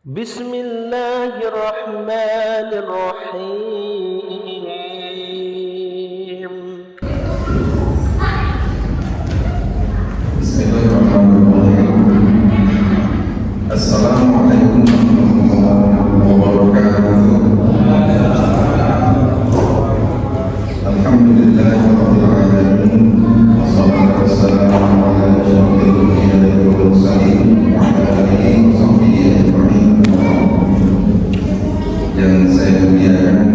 Bismillahirrahmanirrahim. Bismillahirrahmanirrahim. Assalamualaikum warahmatullahi wabarakatuh. Alhamdulillahirabbil alamin. Wassalatu wassalamu ala asyrofil anbiya'i wal mursalin wa ala alihi wa sahbihi ajma'in. Yang saya muliakan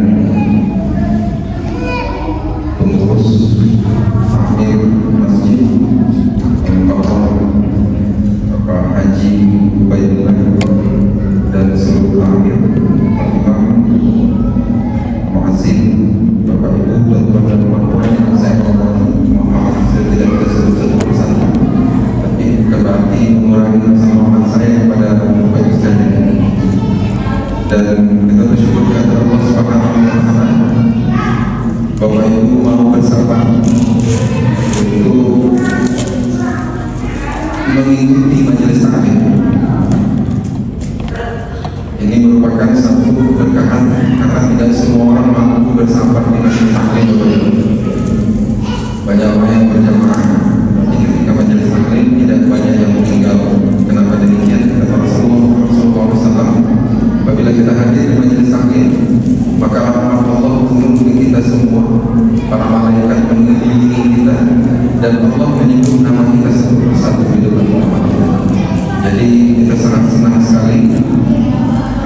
pengurus takmir masjid Bapak Haji Ubaidillah dan seluruh takmir, imam, muazzin, Bapak Ibu, tuan-tuan dan puan-puan yang saya hormati, mohon maaf saya tidak bisa sebut-sebut persatu, tapi bukan berarti mengurangi rasa hormat saya kepada Bapak Ibu sekalian. Dan kita bersyukur kepada Allah Subhanahu wa Ta'ala, Bapak Ibu mau bersabar untuk mengikuti majelis taklim. Ini merupakan satu keberkahan karena tidak semua orang mampu bersabar di majelis taklim. Banyak orang yang berjamaah, tapi ketika majelis taklim tidak banyak yang meninggal. Kenapa demikian? Kata Rasulullah SAW, apabila kita hadir di majelis taklim, maka rahmat Allah memenuhi kita semua, para malaikat mengelilingi kita, dan Allah menyebut nama kita satu persatu di depan Allah. Jadi kita sangat senang sekali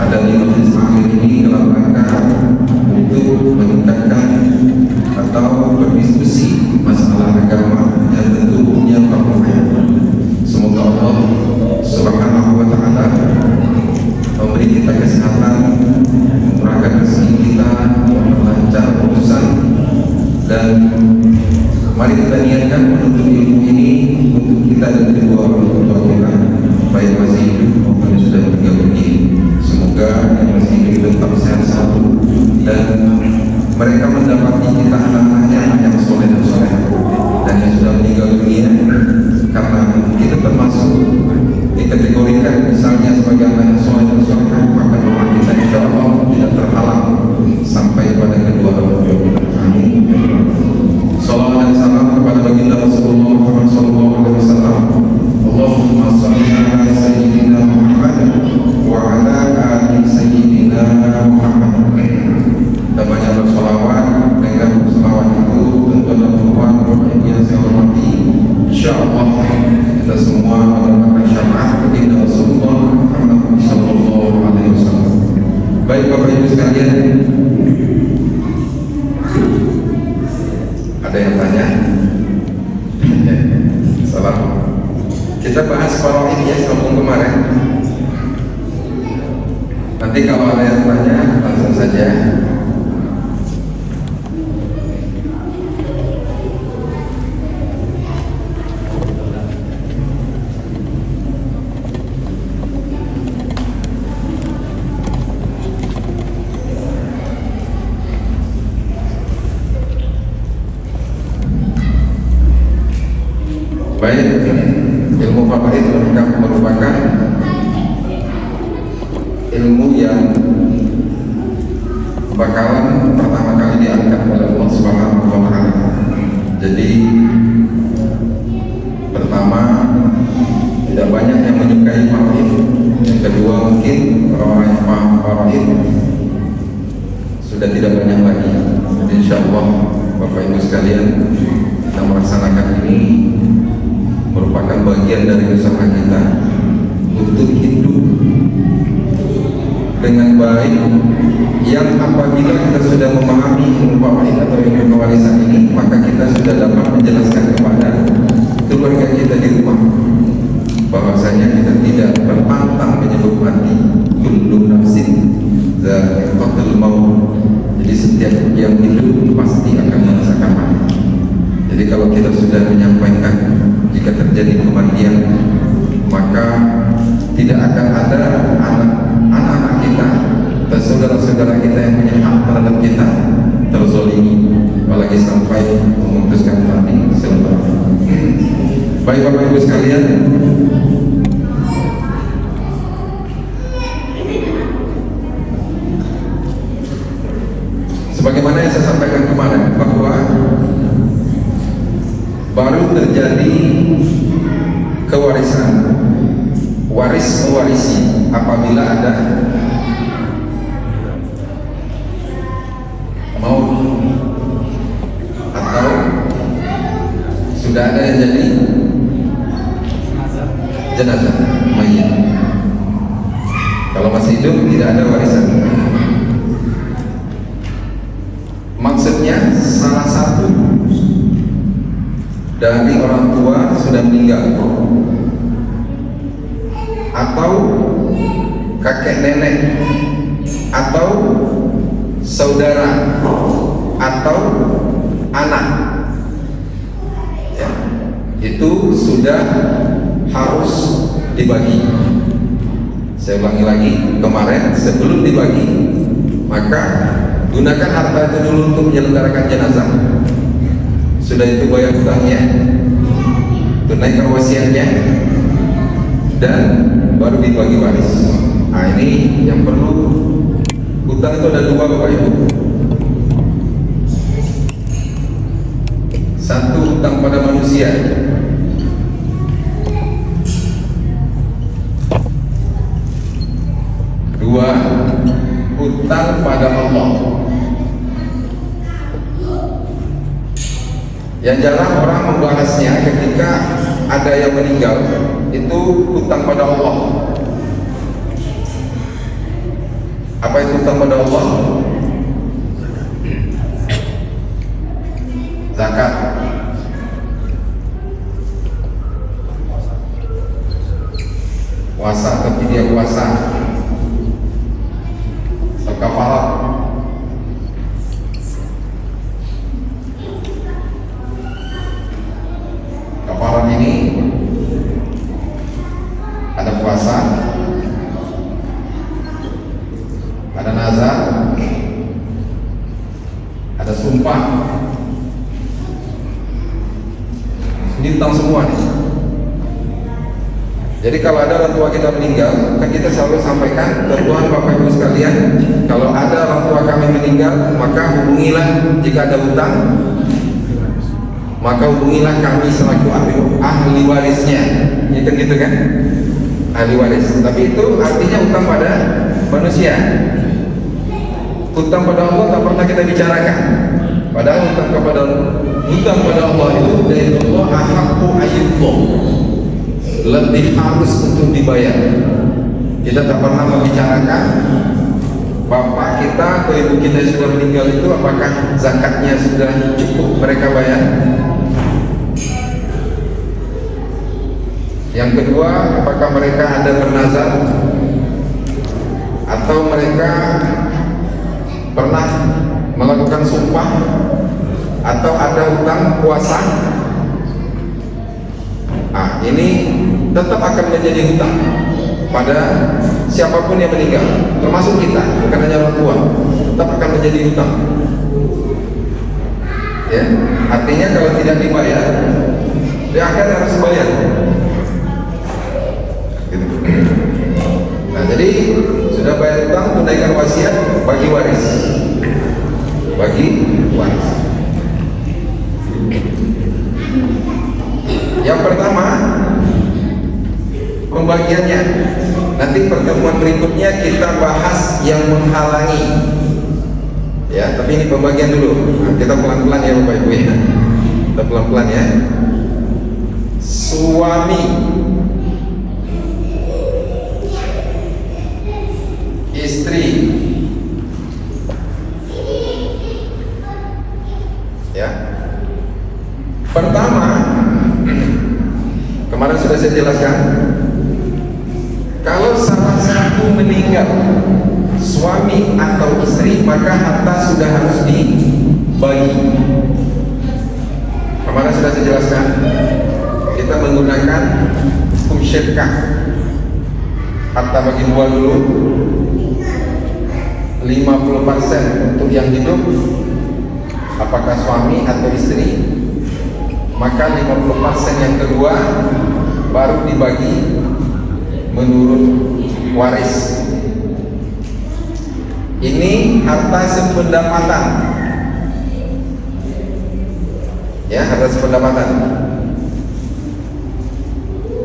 ada di majelis taklim ini dalam rangka untuk meningkatkan atau berdiskusi masalah agama yang tentu punya manfaat. Semoga Allah Subhanahu wa Ta'ala memberi kita kesehatan, memurahkan rezeki kita, melancar urusan, dan mari kita niatkan menuntut ilmu ini untuk kita dan kedua orang tua kita, baik masih hidup maupun yang sudah meninggal dunia. Semoga yang masih hidup tetap sehat selalu dan mereka mendapati kita anak-anaknya anak yang soleh dan soleh, dan yang sudah meninggal dunia karena kita termasuk dikategorikan misalnya sebagai anak yang soleh dan soleh, maka doa kita insya Allah tidak terhalang sampai pada kedua orang tua. Amin. Salawat dan salam kepada baginda Rasulullah Muhammad SAW. Allahumma salli ala sayyidina Muhammad wa ala ali sayyidina Muhammad. Kita banyak bersolawat, dengan selawat itu tentu dan tuan yang saya hormati, insyaallah kita semua mendapatkan syafaat baginda Rasulullah Muhammad SAW. Baik Bapak Ibu sekalian, ada yang tanya? Salam. Kita bahas faraid ya, sambung kemarin. Nanti kalau ada yang tanya langsung saja. Baik, ilmu faraid merupakan ilmu yang bakalan pertama kali diangkat oleh Allah Subhanahu wa Ta'ala. Jadi pertama, tidak banyak yang menyukai faraid. Yang kedua, mungkin orang yang paham faraid sudah tidak banyak lagi. Jadi insyaallah Bapak Ibu sekalian, kita melaksanakan ini merupakan bagian dari usaha kita untuk hidup dengan baik, yang apabila kita sudah memahami ilmu faraid atau ilmu pewarisan ini, maka kita sudah dapat menjelaskan kepada keluarga kita di rumah bahwasanya kita tidak berpantang menyebut mati. Kullu nafsin dha'iqatul maut. Jadi setiap yang hidup pasti akan merasakan mati. Jadi kalau kita sudah menyampaikan jika terjadi kematian, maka tidak akan ada anak-anak kita dan saudara-saudara kita yang punya hak terhadap kita terzolimi, apalagi sampai memutuskan tali silaturahmi. Baik Bapak Ibu sekalian, apabila ada maut atau sudah ada yang jadi jenazah mayit. Kalau masih hidup tidak ada warisan. Maksudnya salah satu dari orang tua sudah meninggal, atau kakek nenek, atau saudara, atau anak, ya, itu sudah harus dibagi. Saya ulangi lagi kemarin, sebelum dibagi maka gunakan harta itu dulu untuk menyelenggarakan jenazah. Sudah itu bayar hutangnya, tunaikan wasiatnya, dan baru dibagi waris. Nah, ini yang perlu. Hutang itu ada dua, Bapak Ibu. Satu, hutang pada manusia. Dua, hutang pada Allah. Yang jarang orang membahasnya ketika ada yang meninggal, itu hutang pada Allah. Apa itu hutang pada Allah? Zakat, puasa tapi dia puasa, kafarat, kafarat ini ada puasa, ada nazar, ada sumpah. Ini tentang semua nih. Jadi kalau ada orang tua kita meninggal, kan kita selalu sampaikan ke Tuhan, Bapak Ibu sekalian, kalau ada orang tua kami meninggal, maka hubungilah jika ada hutang, maka hubungilah kami selaku ahli warisnya. Ya kan gitu kan? Ahli waris. Tapi itu artinya hutang pada manusia. Hutang pada Allah tak pernah kita bicarakan. Padahal hutang pada Allah itu dari Allah ahaqqu ayyukum, lebih harus untuk dibayar. Kita tak pernah membicarakan bapak kita atau ibu kita yang sudah meninggal itu apakah zakatnya sudah cukup mereka bayar. Yang kedua, apakah mereka ada bernazar atau mereka pernah melakukan sumpah atau ada hutang puasa. Nah, ini tetap akan menjadi hutang pada siapapun yang meninggal, termasuk kita, bukan hanya orang tua, tetap akan menjadi hutang. Ya, artinya kalau tidak dibayar, di akhir harus bayar. Gitu. Nah, jadi sudah bayar hutang, tunaikan wasiat, bagi waris, bagi waris. Yang pertama, pembagiannya. Nanti pertemuan berikutnya kita bahas yang menghalangi. Ya, tapi ini pembagian dulu. Nah, kita pelan-pelan ya Bapak Ibu ya. Kita pelan-pelan ya. Suami, istri, ya. Pertama, kemarin sudah saya jelaskan, kalau salah satu meninggal, suami atau istri, maka harta sudah harus dibagi. Kemarin sudah saya jelaskan, kita menggunakan hukum syirkah, harta bagi dua dulu, 50% untuk yang hidup, apakah suami atau istri, maka 50% yang kedua baru dibagi menurut waris. Ini harta sependapatan, ya, harta sependapatan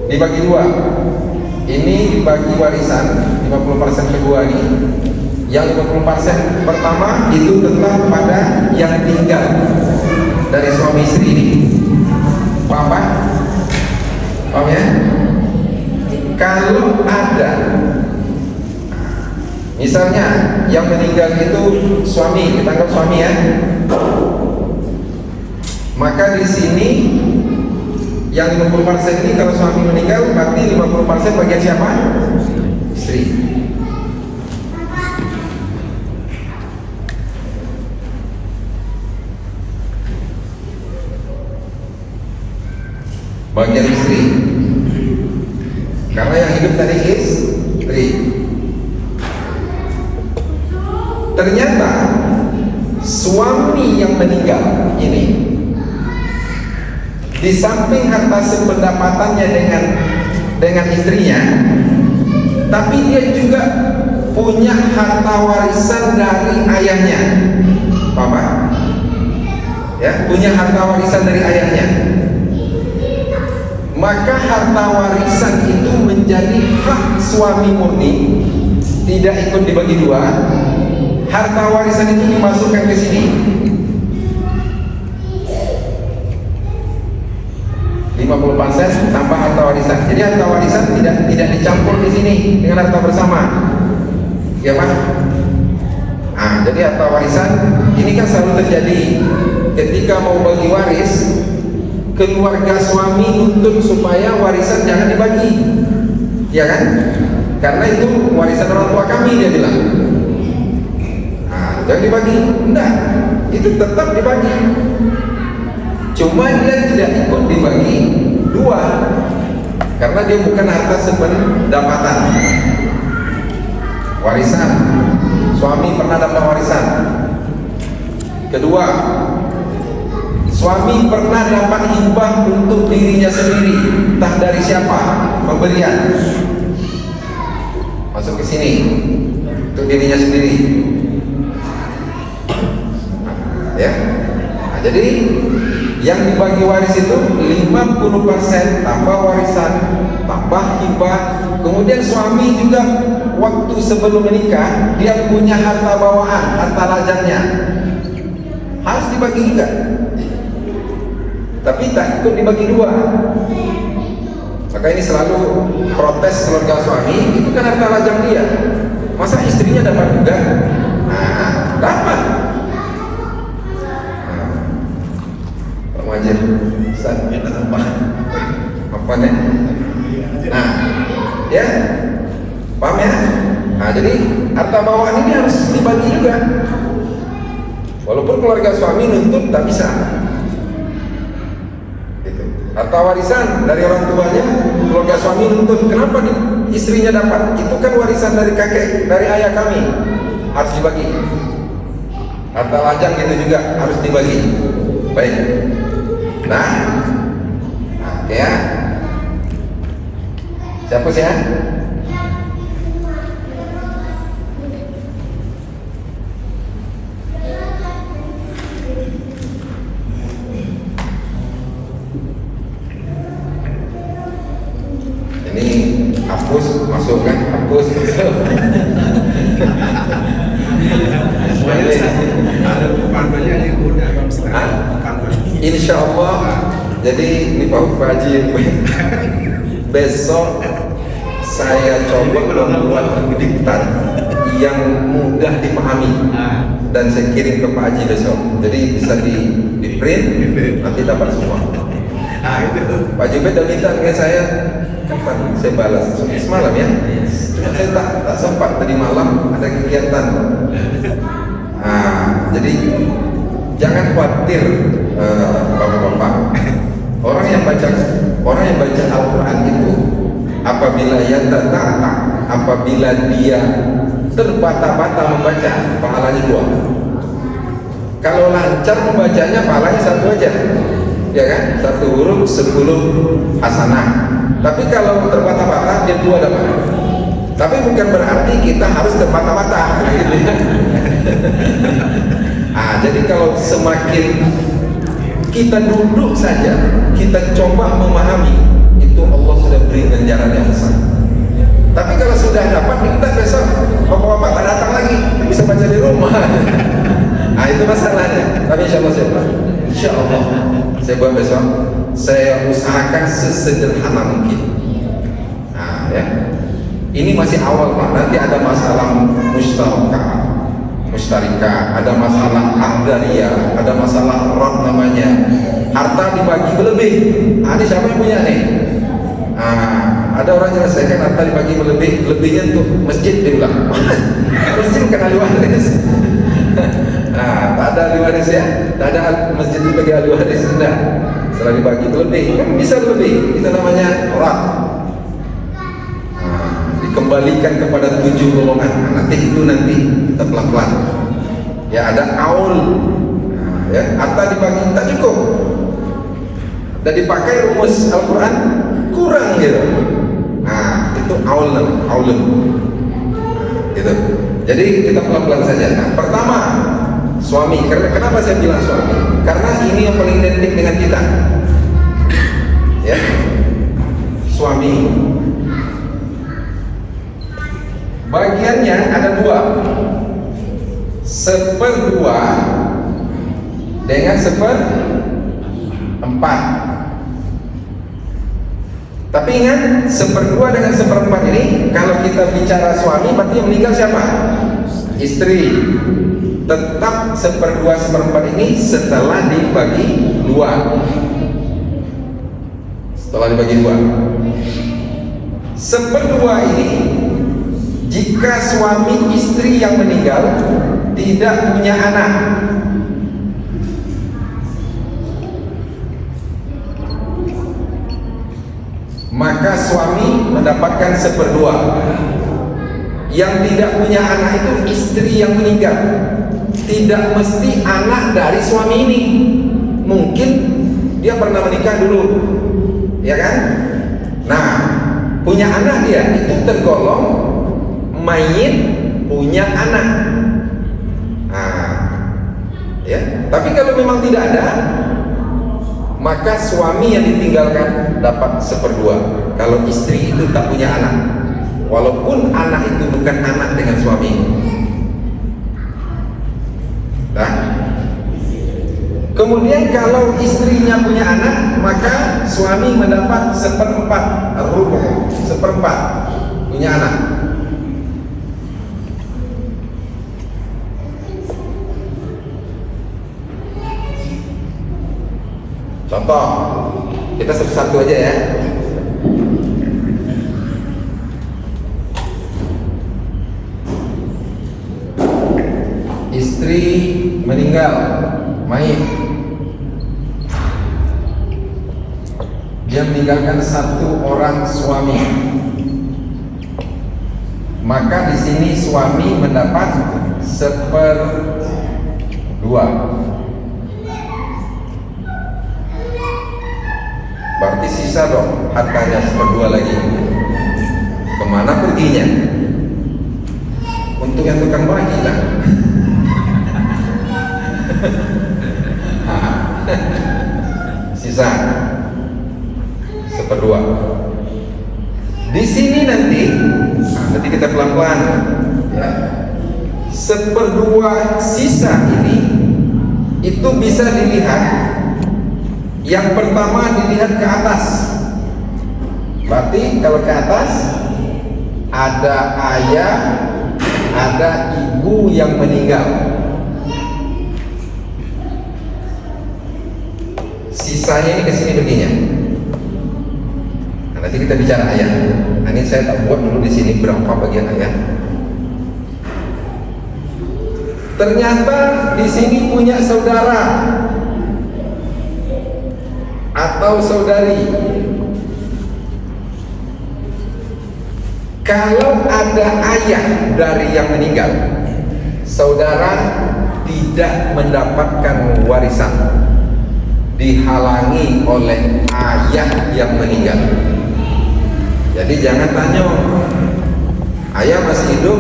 dibagi dua. ini dibagi warisan 50% kedua ini. Yang 50% pertama itu tetap pada yang tinggal dari suami istri ini. Paham Pak? Paham ya? Kalau ada, misalnya yang meninggal itu suami, kita anggap suami ya, maka di sini yang 50% ini kalau suami meninggal berarti 50% bagian siapa? Istri. Bagian istri. Karena yang hidup tadi istri. Ternyata suami yang meninggal ini, di samping harta sependapatannya dengan istrinya, tapi dia juga punya harta warisan dari ayahnya. Paham? Ya, punya harta warisan dari ayahnya. Maka harta warisan itu menjadi hak suami murni, tidak ikut dibagi dua. Harta warisan itu dimasukkan ke sini. 50% tambah harta warisan. Jadi harta warisan tidak dicampur di sini dengan harta bersama. Ya Pak? Jadi harta warisan ini kan selalu terjadi ketika mau bagi waris, keluarga suami nuntut supaya warisan jangan dibagi, ya kan? Karena itu warisan orang tua kami, dia bilang. Jangan dibagi, enggak, itu tetap dibagi. Cuma dia tidak ikut dibagi dua, karena dia bukan harta sependapatan. Warisan, suami pernah dapat warisan. Kedua, suami pernah dapat hibah untuk dirinya sendiri, entah dari siapa, pemberian. Masuk ke sini untuk dirinya sendiri. Ya. Jadi yang dibagi waris itu 50% tambah warisan, tambah hibah. Kemudian suami juga waktu sebelum menikah dia punya harta bawaan, harta lajangnya, harus dibagi juga. Tapi tak ikut dibagi dua. Maka ini selalu protes keluarga suami, itu kan harta lajang dia, masa istrinya dapat juga? Dapat. Pak Majid, Ustaz minta apa nih? Ya, paham ya? Jadi harta bawaan ini harus dibagi juga. Walaupun keluarga suami nuntut tak bisa. Harta warisan dari orang tuanya, keluarga suami nuntut, kenapa istrinya dapat? Itu kan warisan dari kakek, dari ayah kami, harus dibagi. Harta lajang itu juga harus dibagi. Baik. Oke ya. Siapa sih ya? Hapus, masuk kan? Hapus. Ada panduannya ini udah Insya Allah. Jadi ini Pak Haji, besok saya coba membuat diktat yang mudah dipahami dan saya kirim ke Pak Haji besok. Jadi bisa di print, nanti dapat semua. Pak Jubed udah minta dengan saya, kapan saya balas? Semalam ya. Cuma saya tak sempat, tadi malam ada kegiatan. Jadi jangan khawatir bapak-bapak. Orang yang baca Al-Quran itu apabila apabila dia terbata-bata membaca, pahalanya 2. Kalau lancar membacanya, pahalanya 1 aja. Ya kan? 1 huruf 10 hasanah. Tapi kalau terbata-bata dia 2 dapat. Tapi bukan berarti kita harus terbata-bata gitu ya. Jadi kalau semakin kita duduk saja, kita coba memahami, itu Allah sudah beri ganjaran yang besar. Tapi kalau sudah dapat minta besok bapak-bapak tak datang lagi, bisa baca di rumah. Nah itu masalahnya. Tapi insya Allah saya buat. Insya Allah saya buat besok. Saya usahakan sesederhana mungkin. Nah ya, ini masih awal Pak. Nanti ada masalah mustarika, ada masalah abdariyah, ada masalah rot namanya. Harta dibagi berlebih. Nah, ini siapa yang punya nih? Ada orang menyelesaikan harta dibagi berlebih, lebihnya untuk masjid diulang. Masjid bukan ahli waris. Tak ada ahli waris ya, tak ada masjid sebagai ahli waris, enggak. Setelah dibagi berlebih, kan bisa lebih. Itu namanya rat. Dikembalikan kepada 7 golongan. Nanti kita pelan-pelan. Ya ada aul. Ya, harta dibagi tak cukup. Dan dipakai rumus Al-Quran kurang gitu. Nah itu aulun gitu. Jadi kita pelan-pelan saja. Nah pertama suami, kenapa saya bilang suami? Karena ini yang paling identik dengan kita ya, suami. Bagiannya ada 2, 1/2 dengan 1/4. Tapi ingat, 1/2 dengan 1/4 ini, kalau kita bicara suami, berarti yang meninggal siapa? Istri. Tetap 1/2, 1/4 ini setelah dibagi 2. Setelah dibagi 2, 1/2 ini jika suami istri yang meninggal tidak punya anak, maka suami mendapatkan 1/2. Yang tidak punya anak itu istri yang meninggal. Tidak mesti anak dari suami ini. Mungkin dia pernah menikah dulu, ya kan? Nah, punya anak dia itu tergolong mayit punya anak. Nah, ya. Tapi kalau memang tidak ada, maka suami yang ditinggalkan dapat 1/2 kalau istri itu tak punya anak, walaupun anak itu bukan anak dengan suami. Nah, kemudian kalau istrinya punya anak, maka suami mendapat 1/4, rubuh 1/4 punya anak. Contoh, kita satu-satu aja ya. Istri meninggal, mayit. Dia meninggalkan 1 orang suami. Maka di sini suami mendapat 1/2. Berarti sisa dong hartanya 1/2 lagi. Kemana perginya? Untuk yang tukang bagi lah. Sisa 1/2. Di sini nanti kita pelan-pelan ya. 1/2 sisa ini itu bisa dilihat. Yang pertama dilihat ke atas. Berarti kalau ke atas ada ayah, ada ibu yang meninggal. Sisanya ini ke sini begini. Nah, nanti kita bicara ayah. Nah, ini saya tak buat dulu di sini berapa bagian ayah. Ternyata di sini punya saudara atau saudari. Kalau ada ayah dari yang meninggal, saudara tidak mendapatkan warisan, dihalangi oleh ayah yang meninggal. Jadi jangan tanya, ayah masih hidup,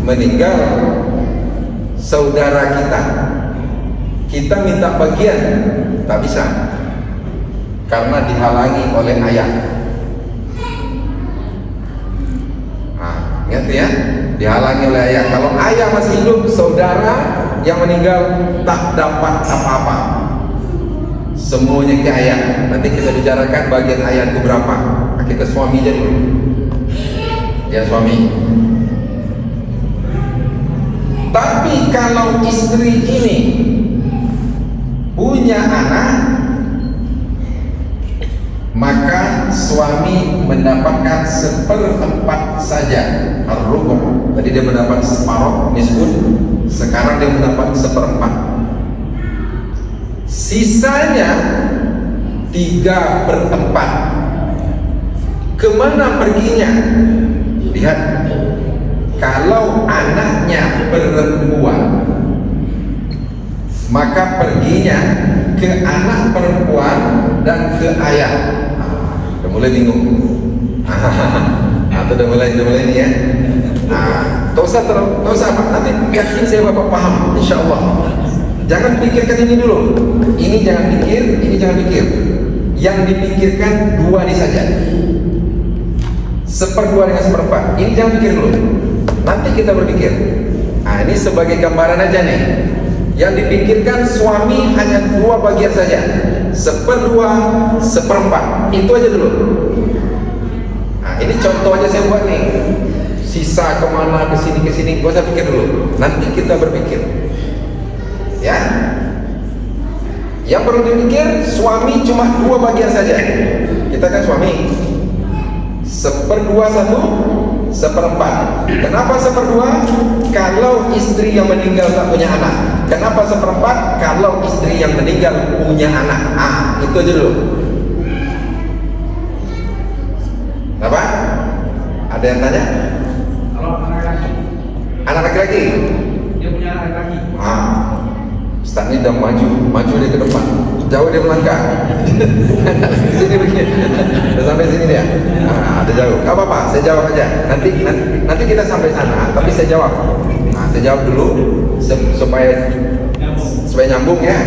meninggal, saudara kita minta bagian, tak bisa, karena dihalangi oleh ayah. Ingat ya, dihalangi oleh ayah. Kalau ayah masih hidup, saudara yang meninggal tak dapat apa-apa. Semuanya ke ayah. Nanti kita bicarakan bagian ayah itu berapa. Kita suami aja dulu. Ya suami. Tapi kalau istri ini punya anak, maka suami mendapatkan 1/4 saja ar-rubu'. Tadi dia mendapat separuh nisbun, sekarang dia mendapat 1/4. Sisanya 3/4. Kemana perginya? Lihat, kalau anaknya perempuan, maka perginya ke anak perempuan dan ke ayah. Udah mulai bingung. Atau udah mulai ini ya. Tak usah nanti yakin saya bapak paham, insya Allah. Jangan pikirkan ini dulu. Ini jangan pikir, ini jangan pikir. Yang dipikirkan dua ini saja. 1/2 dengan 1/4. Ini jangan pikir dulu. Nanti kita berpikir. Ini sebagai gambaran aja nih. Yang dipikirkan suami hanya 2 bagian saja, 1/2, 1/4. Itu aja dulu. Ini contoh aja saya buat nih. Sisa kemana, kesini, gak usah pikir dulu. Nanti kita berpikir. Ya. Yang perlu dipikir, suami cuma 2 bagian saja. Kita kan suami. 1/2 satu, 1/4. Kenapa 1/2? Kalau istri yang meninggal tak punya anak. Kenapa 1/4? Kalau istri yang meninggal punya anak. Itu aja dulu. Apa? Ada yang tanya? Kalau anak laki, Anak laki-laki? dia punya anak laki. Ustaz ini udah maju dia ke depan. Jauh dia melangkah. Sini begini. Udah sampai sini dia. Ada jauh. Gak apa-apa, saya jawab aja. Nanti kita sampai sana, tapi saya jawab. Saya jawab dulu supaya nyambung ya.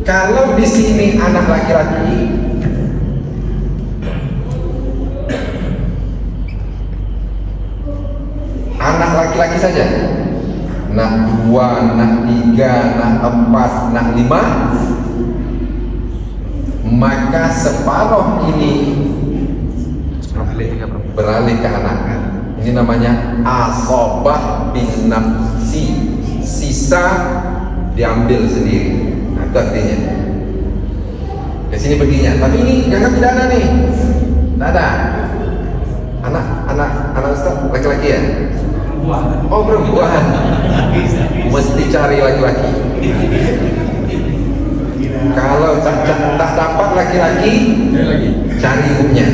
Kalau di sini anak laki-laki, anak laki-laki saja. Nak 2, nak 3, nak 4, nak 5, maka separuh ini beralih ke anak. Ini namanya asobah bin nafsi. Sisa diambil sendiri. Itu artinya. Ke sini perginya. Tapi ini jangan tidak ada nih. Tidak ada. Anak Ustaz laki-laki ya? Oh perempuan. Mesti cari laki-laki. Kalau tak dapat laki-laki, cari ibunya.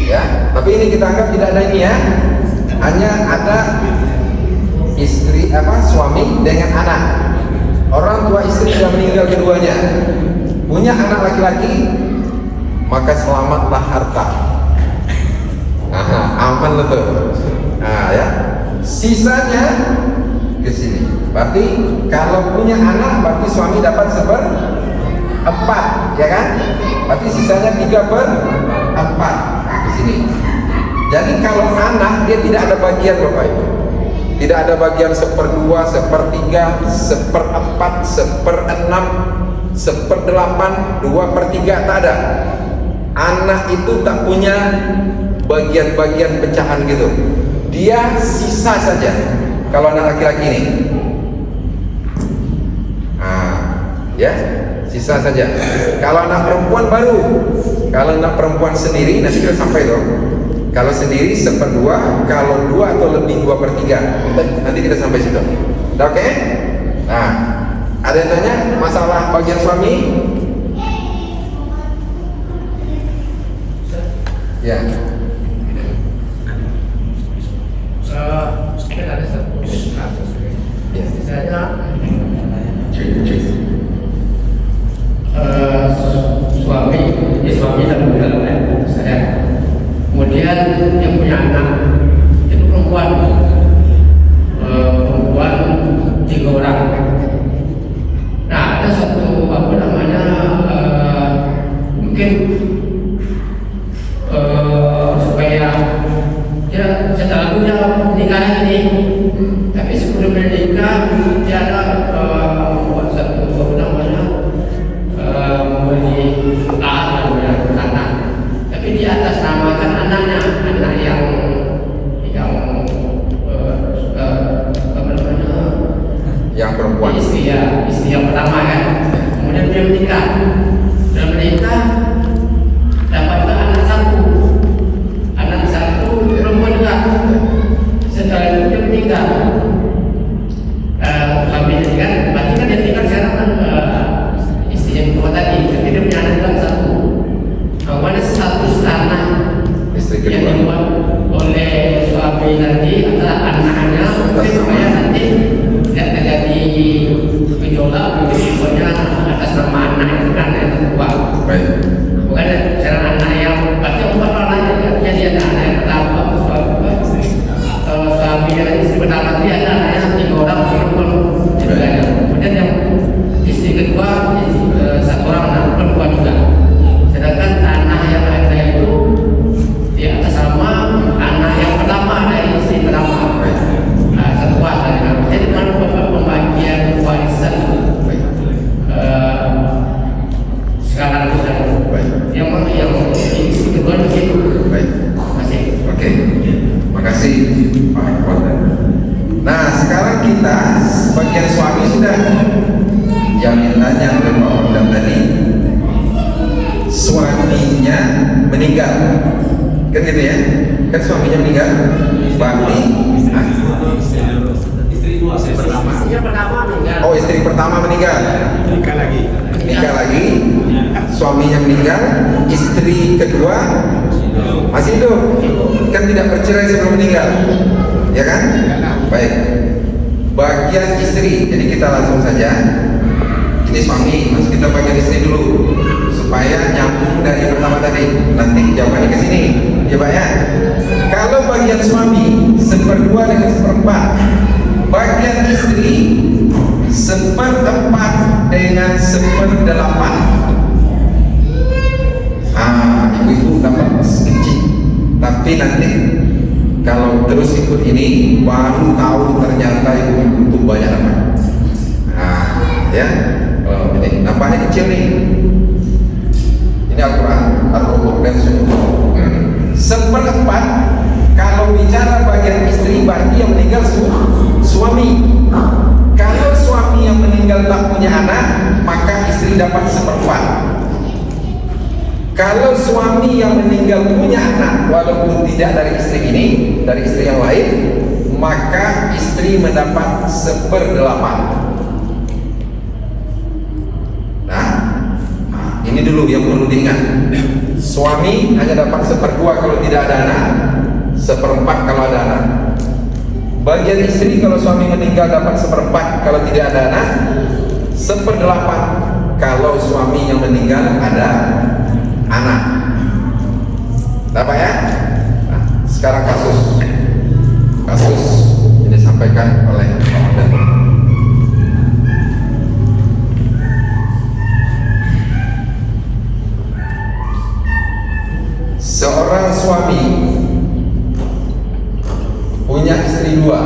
Ya, tapi ini kita anggap tidak ada ini ya. Hanya ada istri suami dengan anak. Orang tua istri sudah meninggal keduanya. Punya anak laki-laki, maka selamatlah harta. Aman betul. Ya. Sisanya ke sini. Berarti kalau punya anak, berarti suami dapat 1/4, ya kan? Berarti sisanya 3/4 ke sini. Jadi kalau anak dia tidak ada bagian Bapak Ibu. Tidak ada bagian 1/2, 1/3, 1/4, 1/6, 1/8, 2/3, tak ada. Anak itu tak punya bagian-bagian pecahan gitu. Dia sisa saja. Kalau anak laki-laki ini, ya sisa saja. Kalau anak perempuan baru. Kalau anak perempuan sendiri nanti kita sampai dong. Kalau sendiri 1/2, kalau 2 atau lebih 2/3. Nanti kita sampai situ. Oke? Nah, ada yang tanya masalah bagian suami? Ya. Ada satu kasus. Ya. Misalnya suami dan meninggal saya. Kemudian yang punya anak itu perempuan 3 orang. Nah ada satu sekarang sedang Baik. yang istri kedua begitu. Baik. Masih. Oke. Makasih Pak Iqbal. Nah, sekarang kita sebagian suami sudah yang nanya ke Pak Pondam tadi, suaminya meninggal, kan gitu ya? Kan suaminya meninggal, berarti Istri pertama. Yang pertama meninggal. oh istri pertama meninggal, nikah lagi, suaminya meninggal, istri kedua masih hidup, kan tidak bercerai sebelum meninggal, ya kan? Baik. Bagian istri, jadi kita langsung saja. Ini suami, masuk kita bagian istri dulu supaya nyambung dari pertama tadi. Nanti jawabannya ke sini, ya Pak ya. Kalau bagian suami 1/2 dengan 1/4, bagian istri 1/4 dengan 1/8. Ibu-ibu dapat sedikit, tapi nanti kalau terus ikut ini baru tahu ternyata ibu butuh banyak apa. Ya. Oh, ini nampaknya kecil nih. Ini Al-Quran, Ar-Ruh dan Sunnah. 1/4 kalau bicara bagian istri berarti yang meninggal suami. Kalau suami yang meninggal tak punya anak, maka istri dapat 1/4. Kalau suami yang meninggal punya anak, walaupun tidak dari istri ini, dari istri yang lain, maka istri mendapat 1/8. Ini dulu yang perlu diingat. Suami hanya dapat 1/2 kalau tidak ada anak, 1/4 kalau ada anak. Bagian istri kalau suami meninggal dapat 1/4 kalau tidak ada anak, 1/8 kalau suami yang meninggal ada anak. Apa ya? Nah, sekarang kasus ini disampaikan oleh Pak Pondam. Seorang suami punya istri 2.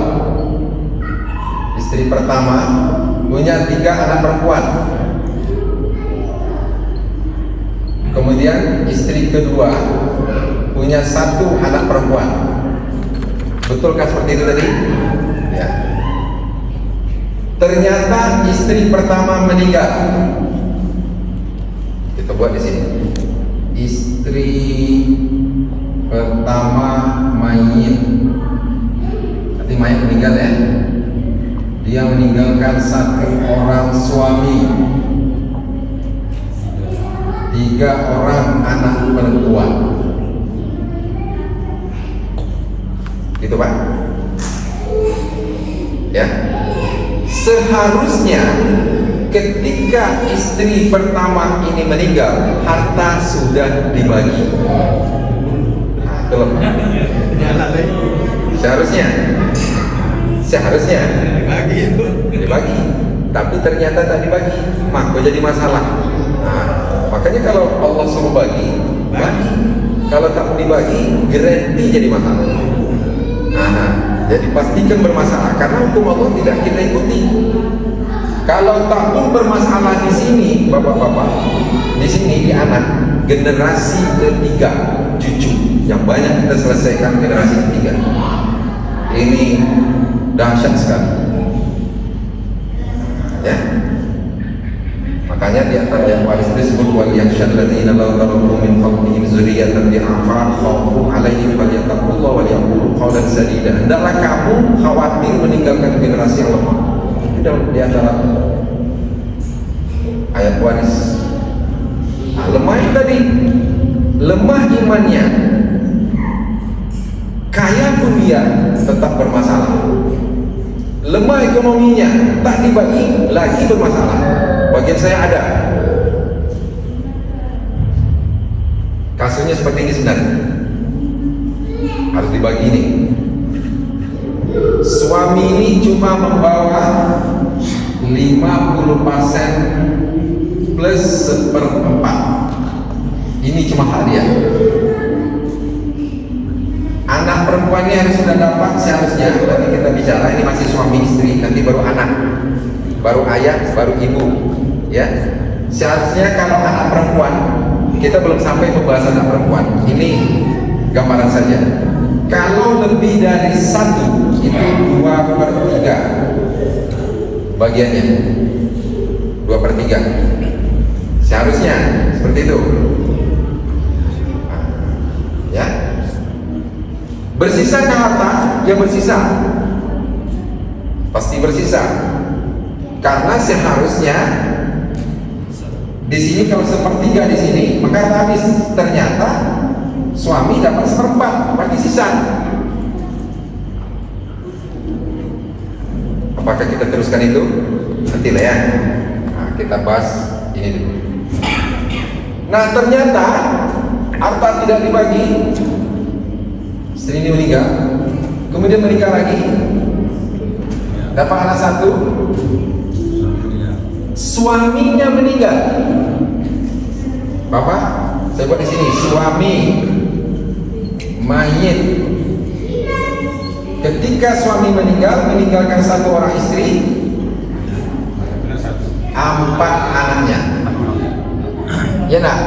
Istri pertama punya 3 anak perempuan. Kemudian istri kedua punya 1 anak perempuan. Betulkah seperti itu tadi? Ya. Ternyata istri pertama meninggal. Kita buat di sini. Istri pertama mayit. Nanti mayit meninggal ya. Dia meninggalkan 1 orang suami, 3 orang anak perempuan. Gitu Pak. Ya. Seharusnya ketika istri pertama ini meninggal, harta sudah dibagi. Nah, itu loh. Seharusnya dibagi, tapi ternyata tak dibagi, maka jadi masalah. Nah, makanya kalau Allah suruh bagi. Kalau tak dibagi, garanti jadi masalah. Nah, jadi pastikan bermasalah karena hukum Allah tidak kita ikuti. Kalau tak pun bermasalah di sini, bapak-bapak, di sini di anak generasi ketiga, cucu yang banyak kita selesaikan generasi ketiga. Ini dahsyat sekali. Ya. Makanya di antara yang waris disebut wal yakhshal ladzina law taraku min khalqihim dzurriyyatan bi'afa khawfu 'alaihim falyattaqullaha wal yaqulu qawlan sadida. Hendaklah kamu khawatir meninggalkan generasi yang lemah. Di antara ayat waris. Nah, lemah itu tadi, lemah imannya, kaya pun dia tetap bermasalah. Lemah ekonominya, tak dibagi lagi bermasalah. Bagian saya ada kasusnya seperti ini sebenarnya, harus dibagi nih. Suami ini cuma membawa 50% plus 1/4. Ini cuma hak dia. Anak perempuan ini harus sudah dapat seharusnya. Nanti kita bicara, ini masih suami istri, nanti baru anak, baru ayah, baru ibu. Ya, Seharusnya kalau anak perempuan, kita belum sampai pembahasan anak perempuan. Ini gambaran saja. Kalau lebih dari 1, itu 2/3 bagiannya. 2/3. Seharusnya seperti itu. Ya. Bersisa ke harta, ya bersisa. Pasti bersisa. Karena seharusnya di sini kalau 1/3 di sini, maka habis. Ternyata suami dapat 1/4, berarti sisa. Apakah kita teruskan itu? Nanti lah ya. Nah, kita bahas ini dulu. Nah, ternyata harta tidak dibagi. Istri ini meninggal, kemudian menikah lagi, dapat anak 1. Suaminya meninggal. Bapak, saya buat di sini suami mayit. Ketika suami meninggal, meninggalkan 1 orang istri, 4 anaknya. Ya nak?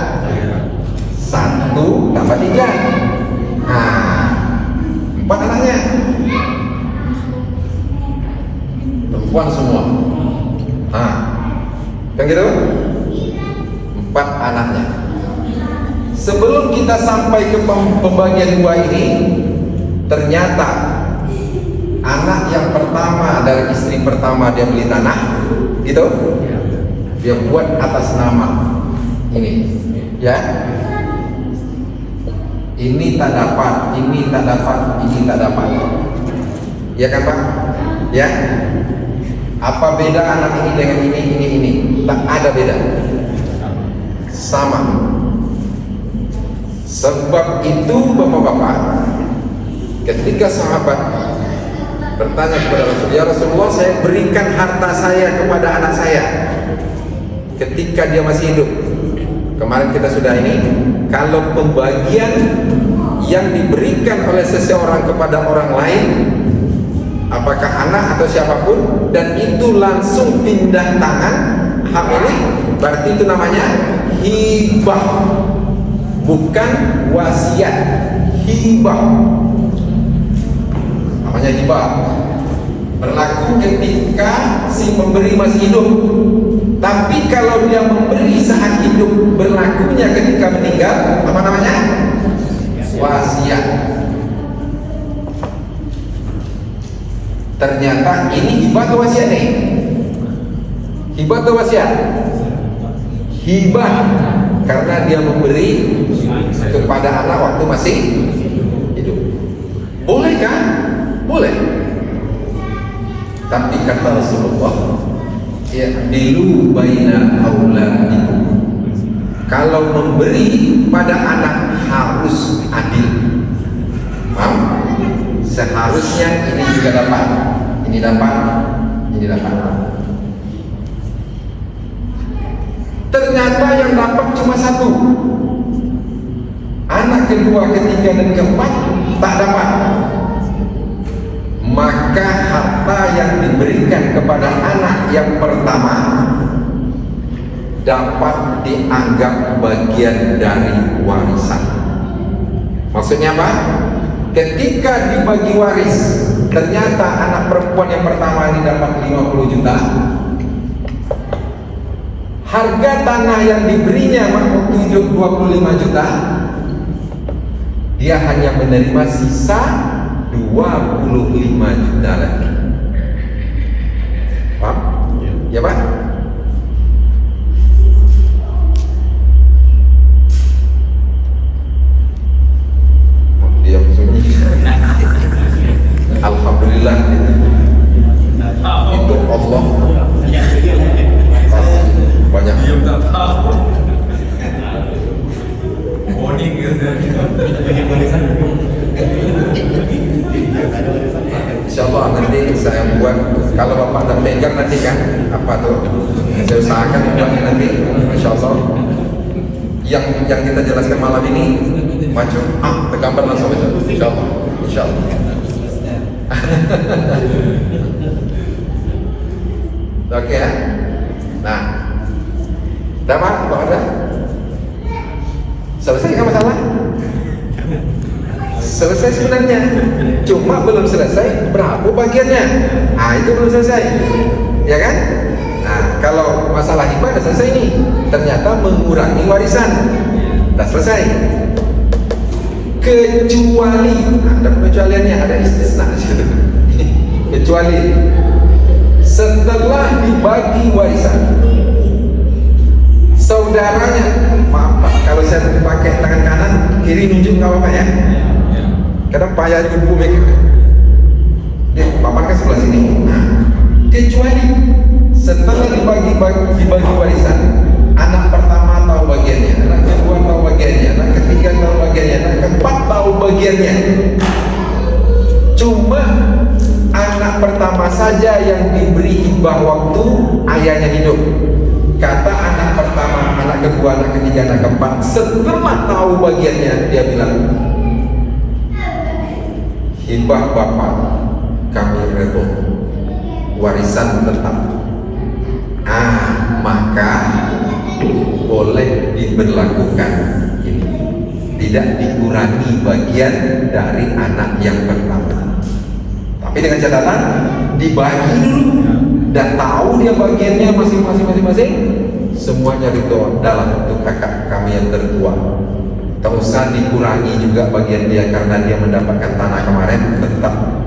1 tambah 3. Nah, 4 anaknya. Perempuan semua. Nah, kan gitu? 4 anaknya. Sebelum kita sampai ke pembagian 2 ini, ternyata anak yang pertama dari istri pertama dia beli tanah, gitu. Dia buat atas nama ini, ya. Ini tak dapat, ini tak dapat, ini tak dapat. Ya kan Pak? Ya. Apa beda anak ini dengan ini? Tak ada beda. Sama. Sebab itu Bapak-bapak, ketika sahabat bertanya kepada Rasul, ya Rasulullah, saya berikan harta saya kepada anak saya ketika dia masih hidup. Kemarin kita sudah ini, kalau pembagian yang diberikan oleh seseorang kepada orang lain, apakah anak atau siapapun, dan itu langsung pindah tangan hak ini, berarti itu namanya hibah, bukan wasiat. Hibah namanya hibah, berlaku ketika si pemberi masih hidup. Tapi kalau dia memberi saat hidup, berlakunya ketika meninggal, apa namanya? Wasiat. Ternyata ini hibah atau wasiat nih? Hibah atau wasiat? Hibah, karena dia memberi kepada anak waktu masih hidup. Boleh kan? Boleh. Tapi kata Rasulullah, i'dilu baina auladikum. Kalau memberi pada anak harus adil. Paham? Seharusnya ini juga dapat, ini dapat, ini dapat. Ternyata yang dapat cuma 1. Anak kedua, ketiga, dan keempat tak dapat. Maka harta yang diberikan kepada anak yang pertama dapat dianggap bagian dari warisan. Maksudnya apa? Ketika dibagi waris, ternyata anak perempuan yang pertama ini dapat 50 juta. Harga tanah yang diberinya waktu hidup 25 juta. Dia hanya menerima sisa 25 juta lagi. Paham? Ya Pak? Diam sunyi. Alhamdulillah itu Allah banyak. Diam tak tahu. Warning gitu. Insyaallah nanti saya buat, kalau Bapak tak pegang nanti kan apa tuh, saya usahakan buat nanti insyaallah yang kita jelaskan malam ini maju tergambar langsung insyaallah. Oke ya. Nah, Dah Pak, Pak ada? Selesai kan masalah? Selesai sebenarnya, cuma belum selesai berapa bagiannya. Itu belum selesai, ya kan? Nah, kalau masalah hibah sudah selesai nih, ternyata mengurangi warisan, sudah selesai. Kecuali, ada pengecualiannya, ada istisna. Kecuali setelah dibagi warisan, saudaranya, maaf Pak, kalau saya pakai tangan kanan, kiri nunjuk nggak apa-apa ya? Kadang payah ibu mereka. Dia papan kan sebelah sini. Nah, kecuali setelah dibagi warisan, anak pertama tahu bagiannya, anak kedua tahu bagiannya, anak ketiga tahu bagiannya, anak keempat tahu bagiannya. Cuma anak pertama saja yang diberi hibah waktu ayahnya hidup. Kata anak pertama, anak kedua, anak ketiga, anak keempat, setelah tahu bagiannya, dia bilang, hibah bapak kami redho, warisan tetap. Maka boleh diberlakukan ini, tidak dikurangi bagian dari anak yang pertama, tapi dengan catatan dibagi dulu dan tahu dia bagiannya masing-masing, semuanya ridho dalam untuk kakak kami yang tertua. Tak usah dikurangi juga bagian dia karena dia mendapatkan tanah kemarin, tetap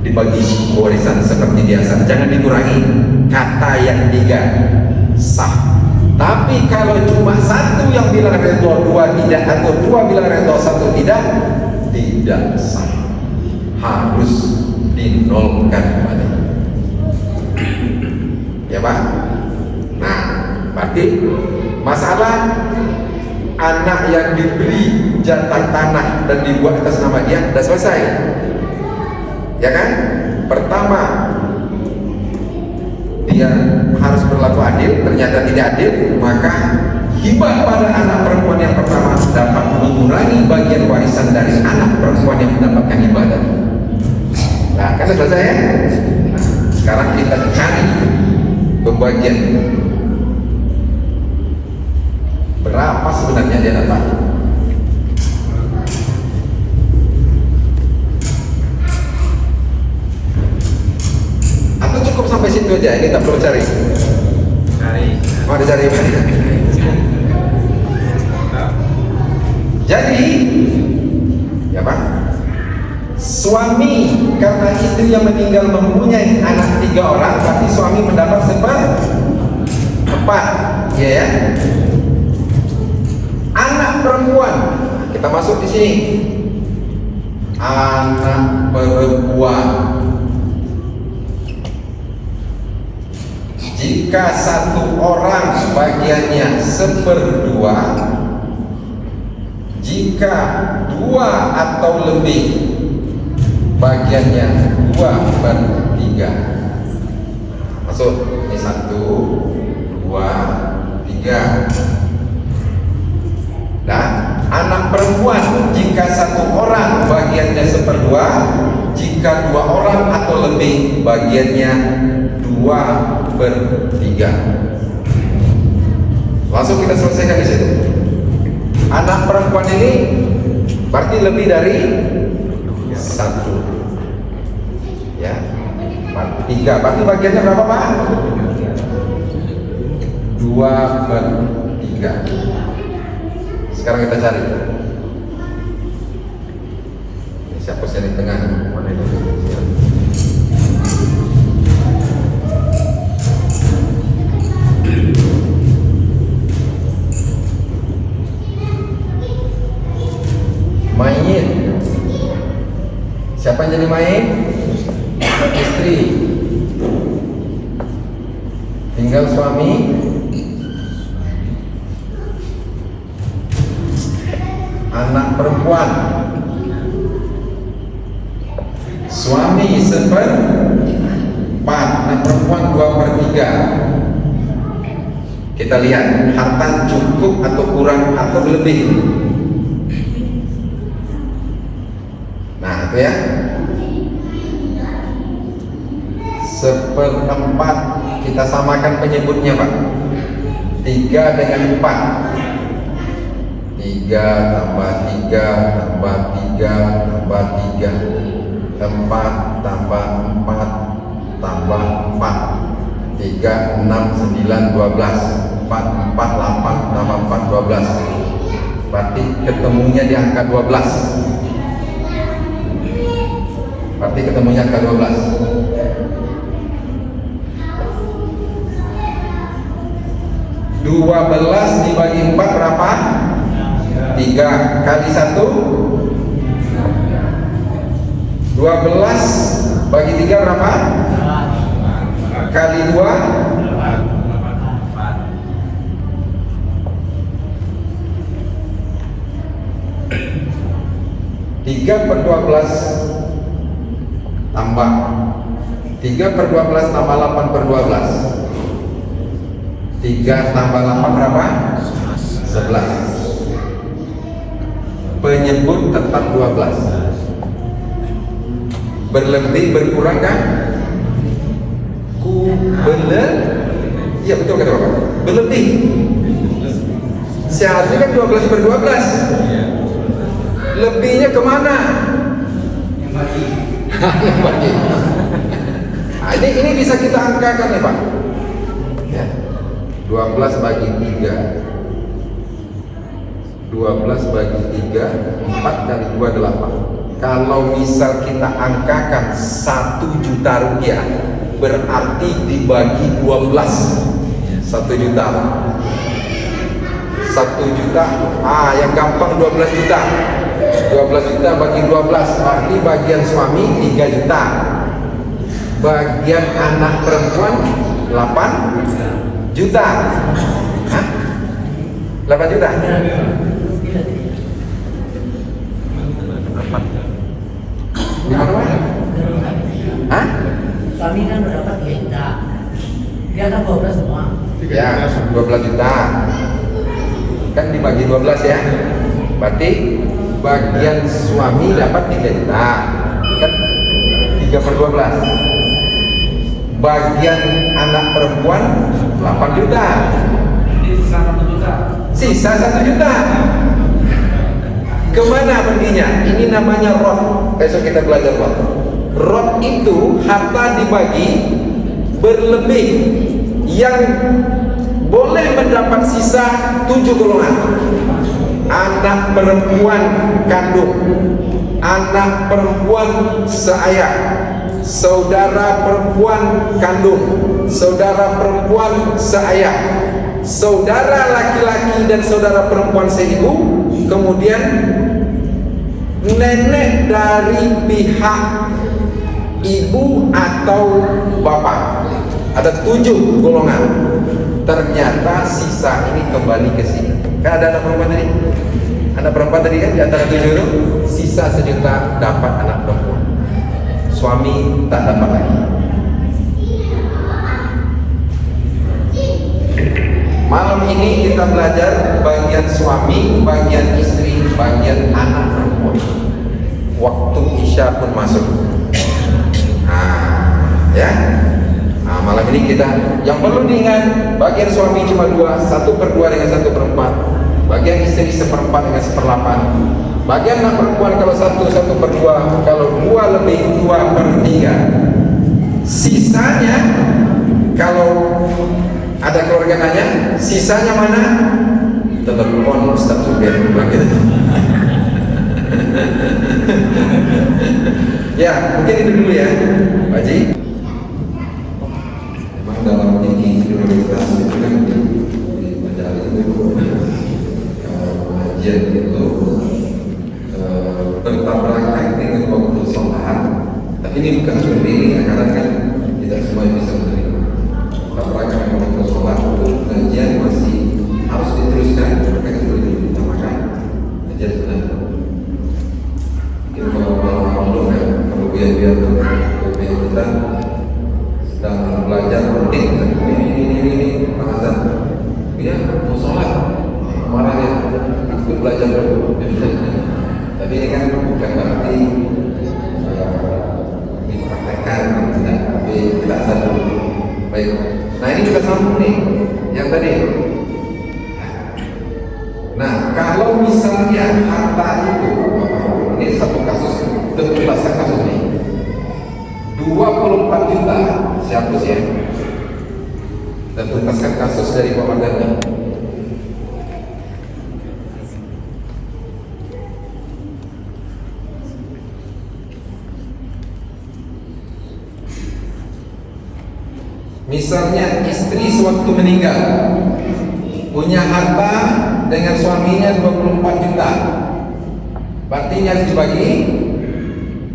dibagi warisan seperti biasa, jangan dikurangi. Kata yang tiga sah. Tapi kalau cuma satu yang bilang redho, dua tidak, atau dua bilang redho, satu tidak sah, harus dinolkan kembali, ya Pak. Nah, berarti masalah anak yang diberi jatah tanah dan dibuat atas nama dia sudah selesai, ya kan? Pertama, dia harus berlaku adil, ternyata tidak adil, maka hibah pada anak perempuan yang pertama dapat mengurangi bagian warisan dari anak perempuan yang mendapatkan hibah tadi. Nah, kan selesai ya? Nah, sekarang kita cari pembagian berapa sebenarnya dia dapat. Atau cukup sampai situ aja, ini tak perlu cari. Mau dicari apa? Jadi, ya Pak, suami karena istri yang meninggal mempunyai anak 3 orang, berarti suami mendapat 1/4, ya. Anak perempuan, kita masuk di sini. Anak perempuan, jika 1 orang bagiannya 1/2, jika 2 atau lebih bagiannya 2/3. Masuk, ini 1, 2, 3. Dan anak perempuan jika 1 orang bagiannya 1/2, jika 2 orang atau lebih bagiannya 2/3. Langsung kita selesaikan di situ. Anak perempuan ini berarti lebih dari 1, ya, 3. Berarti bagiannya berapa Pak? 2/3. Sekarang kita cari. Siapa yang di tengah? Mana itu? Mayit. Siapa yang jadi mayit? Istri. Tinggal suami. Anak perempuan. Suami 1/4, anak perempuan 2/3. Kita lihat harta cukup atau kurang atau lebih. Nah, itu ya. 1/4 kita samakan penyebutnya Pak. 3 dengan 4. 3 tambah 3 tambah 3 tambah 3, 4 tambah 4 tambah 4, 3, 6, 9, 12, 4, 8 tambah 4, 12. Berarti ketemunya di angka 12. Berarti ketemunya angka 12. 12 dibagi 4 berapa? 3 kali 1 12 bagi 3 berapa? Kali 2 3 per 12 tambah 3 per 12 tambah 8 per 12. 3 tambah 8 berapa? 11. Penyebut tetap 12. Berlebih berkurang kan? Iya betul kata Bapak. Berlebih. Seharusnya kan 12 per 12. Lebihnya kemana? Yang bagi. Yang bagi. Nah, ini bisa kita angkakan nih Pak. Ya. 12 bagi 3. 12 bagi 3, 4 kali 2, 8. Kalau misal kita angkakan 1 juta rupiah, berarti dibagi 12. 1 juta. 1 juta. Yang gampang 12 juta. 12 juta bagi 12, berarti bagian suami 3 juta. Bagian anak perempuan 8 juta. Hah? 8 juta? Gimana? Hah? Suami kan berdapat 3 juta. Dia kan 12 semua. Ya, 12 juta. Kan dibagi 12 ya. Berarti bagian suami dapat 3 juta. Kan 3 per 12. Bagian anak perempuan 8 juta. Sisa 1 juta. Kemana perginya? Ini namanya rot. Besok kita belajar rot. Rot itu harta dibagi berlebih, yang boleh mendapat sisa 7 golongan. Anak perempuan kandung, anak perempuan seayah, saudara perempuan kandung, saudara perempuan seayah, saudara laki-laki dan saudara perempuan seibu, kemudian nenek dari pihak ibu atau bapak. Ada 7 golongan. Ternyata sisa ini kembali ke sini. Kan ada anak perempuan tadi? Anak perempuan tadi kan di antara 7 itu sisa 1 juta dapat anak perempuan. Suami tak dapat lagi. Malam ini kita belajar bagian suami, bagian istri, bagian anak perempuan. Waktu Isya pun masuk. Ya. Malam ini kita yang perlu diingat, bagian suami cuma 2, 1/2 dengan 1/4. Bagian istri 1/4 dengan 1/8. Bagian anak perempuan kalau 1/2, kalau 2 lebih 2/3. Sisanya kalau ada keluarga nanya, sisanya mana? Telepon Ustaz Subir gitu. Ya, mungkin itu dulu ya, Pak Haji. Memang dalam tinggi prioritas itu kan di majalah itu kajian itu bertabrakan dengan waktu sholat. Tapi ini bukan seperti ini, karena kan tidak semua bisa menerima. Tabrakan dengan waktu sholat, kajian masih harus diteruskan, maka itu diutamakan. Kajian sudah. Mungkin kalau biar kita sedang belajar penting, ini bahasan dia mau sholat marah ya, ikut belajar dulu. Tapi ini kan bukan berarti dipraktekkan, tidak, tapi kita asal dulu Baik. Nah ini kita sambung nih yang tadi. Nah kalau misalnya harta itu, ini satu kasus, tuntaskan kasus ini 24 juta, saya hapus ya, dan tuntaskan kasus dari Pak Mardhani. Misalnya istri sewaktu meninggal punya harta dengan suaminya 24 juta, berarti ini harus dibagi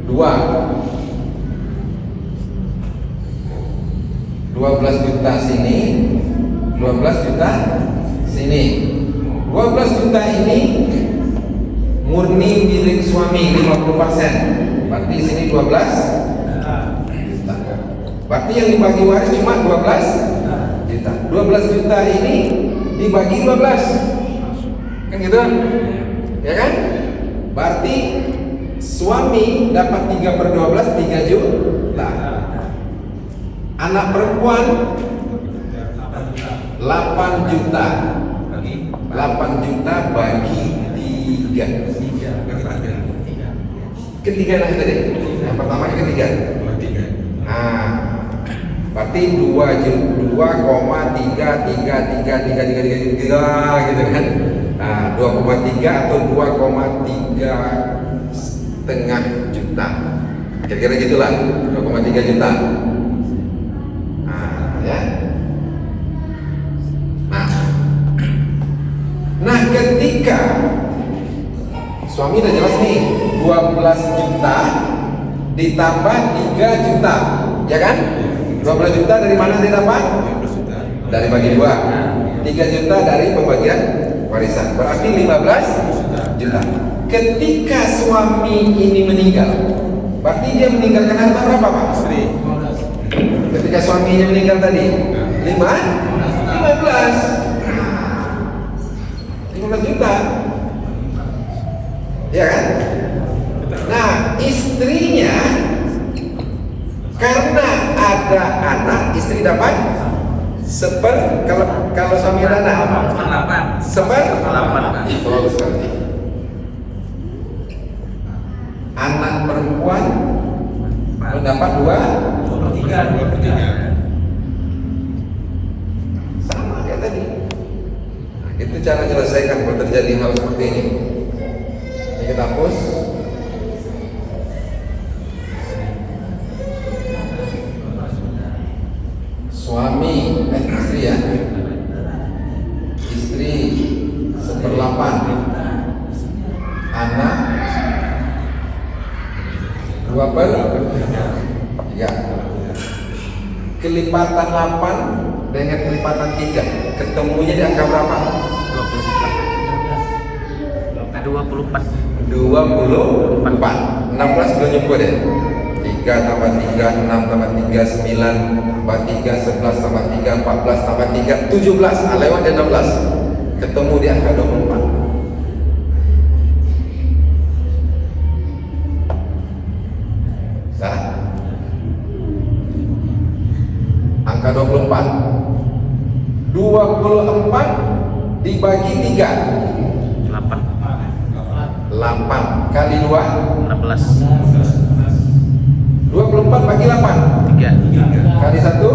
2, 12 juta sini, 12 juta sini. 12 juta ini murni milik suami 50%, berarti sini 12. Berarti yang dibagi waris cuma 12 juta. 12 juta ini dibagi 12, kan gitu? Ya kan? Berarti suami dapat 3/12, 3 juta. Anak perempuan 8 juta. 8 juta bagi 3. Ketiga nah tadi. Yang pertama ketiga. Nah, berarti 2,33333 gitu kan? Nah, 2,3 atau 2,3 setengah juta. Kira-kira gitulah, 2,3 juta. Nah, ya. Nah, ketika suami udah jelas nih, 12 juta ditambah 3 juta, ya kan? 12 juta dari mana dia dapat? Dari bagi 2. 3 juta dari pembagian warisan, berarti 15 juta. Ketika suami ini meninggal, berarti dia meninggalkan harta berapa, Pak? Ketika suaminya meninggal tadi 15 juta, ya kan? Nah, istrinya karena ada anak, istri dapat kalau suami ada anak bagus sekali. Anak perempuan mendapat 2/3. Sama kayak tadi. Nah, itu cara menyelesaikan kalau terjadi hal seperti ini. Ini kita hapus. Suami, istri ya, istri 1/8, anak 2/3. Kelipatan 8 dengan kelipatan 3 ketemunya di angka berapa? 24. 16 belum nyebut ya. 3 tambah 3, 6 tambah 3, 9 tambah 3, 11 tambah 3, 14 tambah 3, 17. Lewat dan 16 ketemu di angka 24. Nah, angka 24 dibagi 3 8 kali 2 16. 24 bagi 8 3 kali 1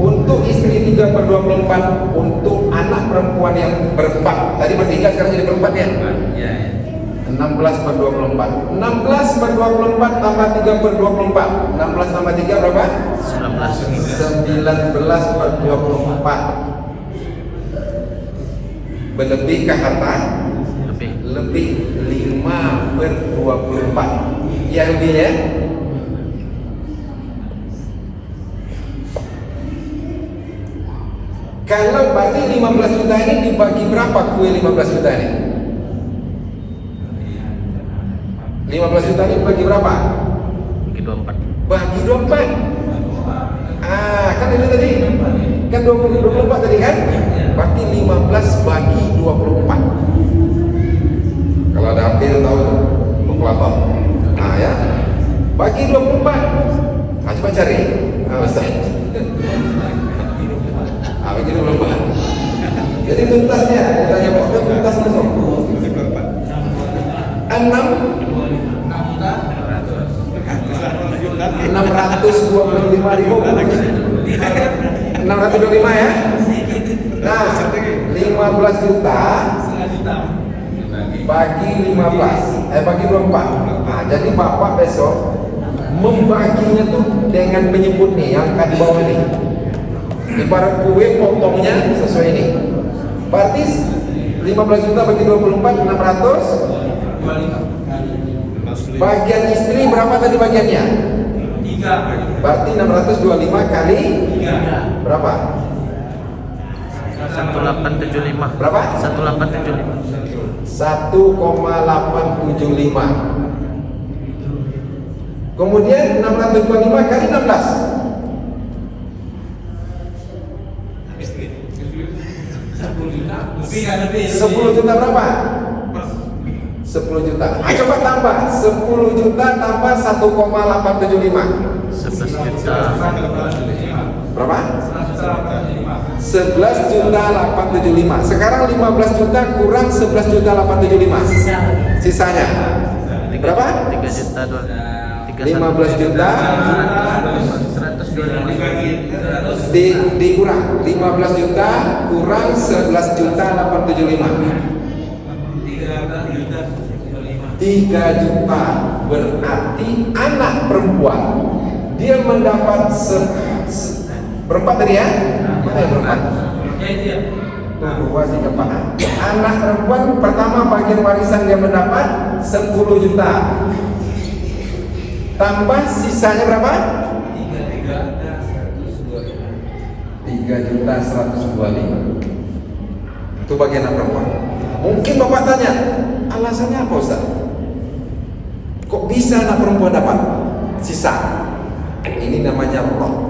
untuk istri 3/24, untuk anak perempuan yang berempat tadi bertiga sekarang jadi berempat ya. 16/24. 16/24 tambah 3/24. 16 tambah 3 berapa? 19/24. Berlebihkah harta? Lebih 5/24. Ya lebih ya. Kalau berarti 15 juta ini dibagi berapa kue 15 juta ini? 15 juta ini bagi berapa? Bagi 24. Bagi 24. Kan itu tadi. Kan 24 tadi kan? Berarti 15 bagi 24. Kalau ada hampir tahu kalkulator. Ya. Bagi 24. Coba cari. Ustaz. Jadi tuntasnya, ditanya Pak Ustaz, tuntasnya sob 625.000 625 ya. Nah 15 juta bagi 15 bagi 24. Nah, jadi Bapak besok membaginya tuh dengan menyebut nih yang di bawah ini. Ibarat kue potongnya sesuai ini. Berarti 15 juta bagi 24 600. Bagian istri berapa tadi bagiannya? 3. Berarti 625 kali 3 berapa? 1875. Berapa? 1875. 1,875. Kemudian 625 kali 16. 10 juta berapa? 10 juta. Coba tambah 10 juta tambah 1,875. 11 juta. Berapa? 11 juta 875. Sekarang 15 juta kurang 11 juta 875. Sisanya berapa? 3 juta 15 juta 125. dikurang 15 juta kurang 11 juta 875. 3 juta berarti anak perempuan dia mendapat berempat tadi ya? Mana yang berempat? Dua tiga empat. Anak perempuan pertama bagian warisan dia mendapat 10 juta. Tambah sisanya berapa? 3 juta 125. Itu bagian anak perempuan. Mungkin Bapak tanya, alasannya apa Ustaz? Kok bisa anak perempuan dapat sisa? Ini namanya roh.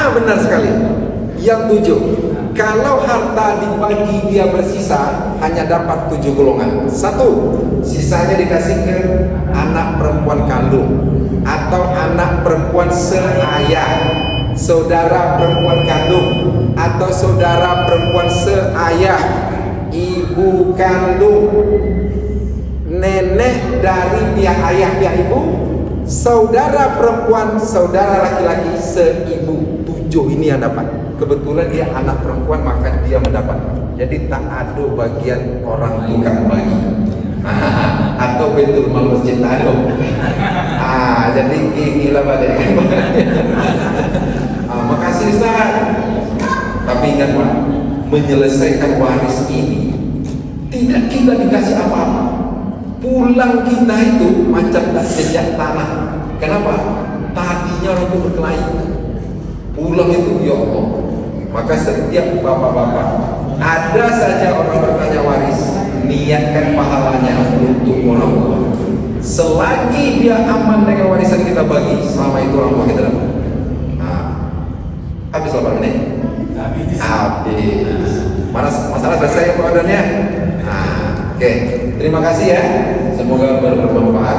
Benar sekali. Yang 7. Kalau harta dibagi dia bersisa hanya dapat 7 golongan. 1. Sisanya dikasih ke anak perempuan kandung atau anak perempuan seayah, saudara perempuan kandung atau saudara perempuan seayah, ibu kandung, nenek dari pihak ayah pihak ibu, saudara perempuan, saudara laki-laki seibu. 7 ini yang dapat. Kebetulan dia anak perempuan maka dia mendapat. Jadi tak ada bagian orang tukang bagi atau betul mal masjid ada. Jadi gila balik. Makasih Ustaz. Tapi ingat Pak, menyelesaikan waris ini tidak kita dikasih apa-apa. Pulang kita itu macam tak jejak tanah. Kenapa? Tadinya orang itu berkelahi. Pulang itu ya Allah. Maka setiap bapak-bapak, ada saja orang bertanya waris, niatkan pahalanya untuk orang tua. Selagi dia aman dengan warisan kita bagi, selama itu orang tua kita dapat. Habis 8 menit? Habis. Masalah selesai pengaduannya? Oke. Terima kasih ya. Semoga bermanfaat.